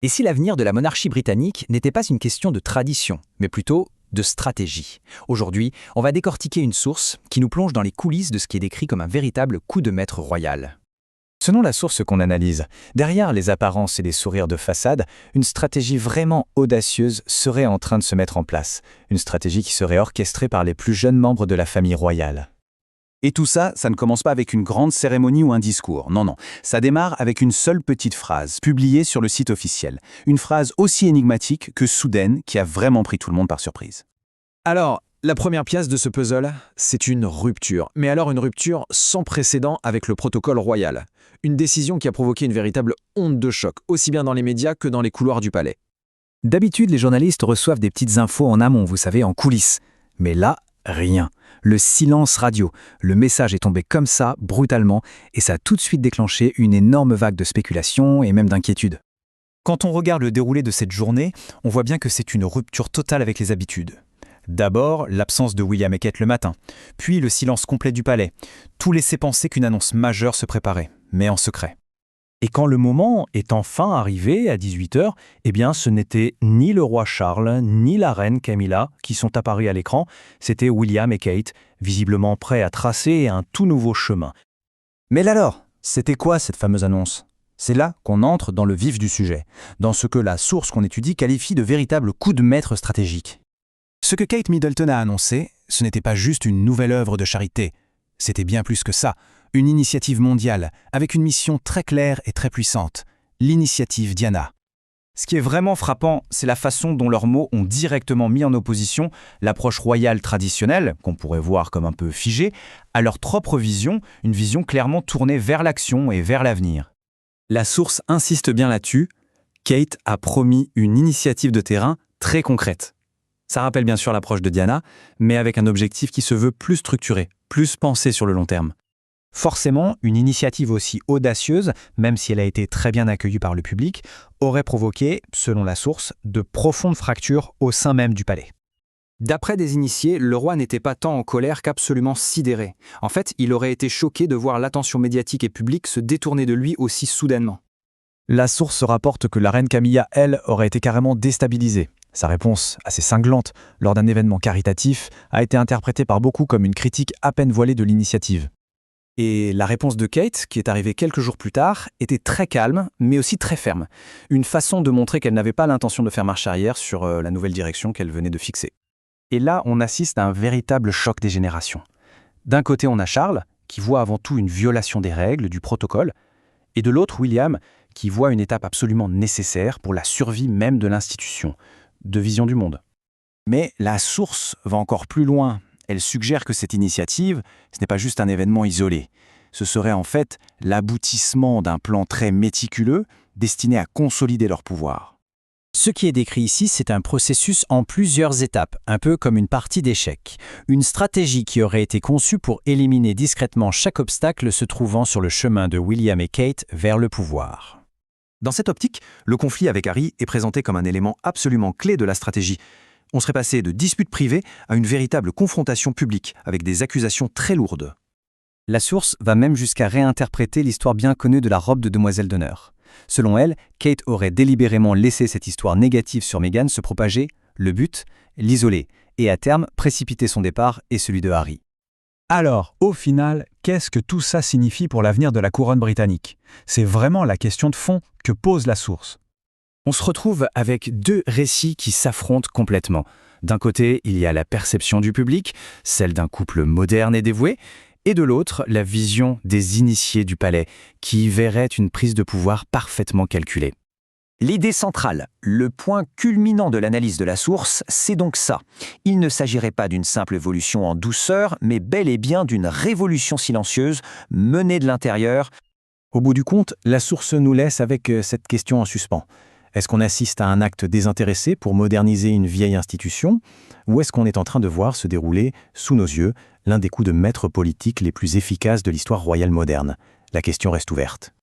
Et si l'avenir de la monarchie britannique n'était pas une question de tradition, mais plutôt de stratégie? Aujourd'hui, on va décortiquer une source qui nous plonge dans les coulisses de ce qui est décrit comme un véritable coup de maître royal. Selon la source qu'on analyse, derrière les apparences et les sourires de façade, une stratégie vraiment audacieuse serait en train de se mettre en place. Une stratégie qui serait orchestrée par les plus jeunes membres de la famille royale. Et tout ça, ça ne commence pas avec une grande cérémonie ou un discours. Non, non. Ça démarre avec une seule petite phrase, publiée sur le site officiel. Une phrase aussi énigmatique que soudaine, qui a vraiment pris tout le monde par surprise. Alors, la première pièce de ce puzzle, c'est une rupture. Mais alors une rupture sans précédent avec le protocole royal. Une décision qui a provoqué une véritable onde de choc, aussi bien dans les médias que dans les couloirs du palais. D'habitude, les journalistes reçoivent des petites infos en amont, vous savez, en coulisses. Mais là, rien. Le silence radio. Le message est tombé comme ça, brutalement, et ça a tout de suite déclenché une énorme vague de spéculation et même d'inquiétude. Quand on regarde le déroulé de cette journée, on voit bien que c'est une rupture totale avec les habitudes. D'abord, l'absence de William et Kate le matin, puis le silence complet du palais. Tout laissait penser qu'une annonce majeure se préparait, mais en secret. Et quand le moment est enfin arrivé, à 18h, eh bien ce n'était ni le roi Charles, ni la reine Camilla qui sont apparus à l'écran, c'était William et Kate, visiblement prêts à tracer un tout nouveau chemin. Mais alors, c'était quoi cette fameuse annonce? C'est là qu'on entre dans le vif du sujet, dans ce que la source qu'on étudie qualifie de véritable coup de maître stratégique. Ce que Kate Middleton a annoncé, ce n'était pas juste une nouvelle œuvre de charité, c'était bien plus que ça. Une initiative mondiale, avec une mission très claire et très puissante, l'initiative Diana. Ce qui est vraiment frappant, c'est la façon dont leurs mots ont directement mis en opposition l'approche royale traditionnelle, qu'on pourrait voir comme un peu figée, à leur propre vision, une vision clairement tournée vers l'action et vers l'avenir. La source insiste bien là-dessus, Kate a promis une initiative de terrain très concrète. Ça rappelle bien sûr l'approche de Diana, mais avec un objectif qui se veut plus structuré, plus pensé sur le long terme. Forcément, une initiative aussi audacieuse, même si elle a été très bien accueillie par le public, aurait provoqué, selon la source, de profondes fractures au sein même du palais. D'après des initiés, le roi n'était pas tant en colère qu'absolument sidéré. En fait, il aurait été choqué de voir l'attention médiatique et publique se détourner de lui aussi soudainement. La source rapporte que la reine Camilla, elle, aurait été carrément déstabilisée. Sa réponse, assez cinglante, lors d'un événement caritatif, a été interprétée par beaucoup comme une critique à peine voilée de l'initiative. Et la réponse de Kate, qui est arrivée quelques jours plus tard, était très calme, mais aussi très ferme. Une façon de montrer qu'elle n'avait pas l'intention de faire marche arrière sur la nouvelle direction qu'elle venait de fixer. Et là, on assiste à un véritable choc des générations. D'un côté, on a Charles, qui voit avant tout une violation des règles, du protocole, et de l'autre, William, qui voit une étape absolument nécessaire pour la survie même de l'institution, de vision du monde. Mais la source va encore plus loin. Elle suggère que cette initiative, ce n'est pas juste un événement isolé. Ce serait en fait l'aboutissement d'un plan très méticuleux destiné à consolider leur pouvoir. Ce qui est décrit ici, c'est un processus en plusieurs étapes, un peu comme une partie d'échecs. Une stratégie qui aurait été conçue pour éliminer discrètement chaque obstacle se trouvant sur le chemin de William et Kate vers le pouvoir. Dans cette optique, le conflit avec Harry est présenté comme un élément absolument clé de la stratégie. On serait passé de disputes privées à une véritable confrontation publique, avec des accusations très lourdes. La source va même jusqu'à réinterpréter l'histoire bien connue de la robe de demoiselle d'honneur. Selon elle, Kate aurait délibérément laissé cette histoire négative sur Meghan se propager, le but, l'isoler, et à terme précipiter son départ et celui de Harry. Alors, au final, qu'est-ce que tout ça signifie pour l'avenir de la couronne britannique? C'est vraiment la question de fond que pose la source. On se retrouve avec deux récits qui s'affrontent complètement. D'un côté, il y a la perception du public, celle d'un couple moderne et dévoué, et de l'autre, la vision des initiés du palais, qui y verraient une prise de pouvoir parfaitement calculée. L'idée centrale, le point culminant de l'analyse de la source, c'est donc ça. Il ne s'agirait pas d'une simple évolution en douceur, mais bel et bien d'une révolution silencieuse, menée de l'intérieur. Au bout du compte, la source nous laisse avec cette question en suspens. Est-ce qu'on assiste à un acte désintéressé pour moderniser une vieille institution, ou est-ce qu'on est en train de voir se dérouler, sous nos yeux, l'un des coups de maître politique les plus efficaces de l'histoire royale moderne? La question reste ouverte.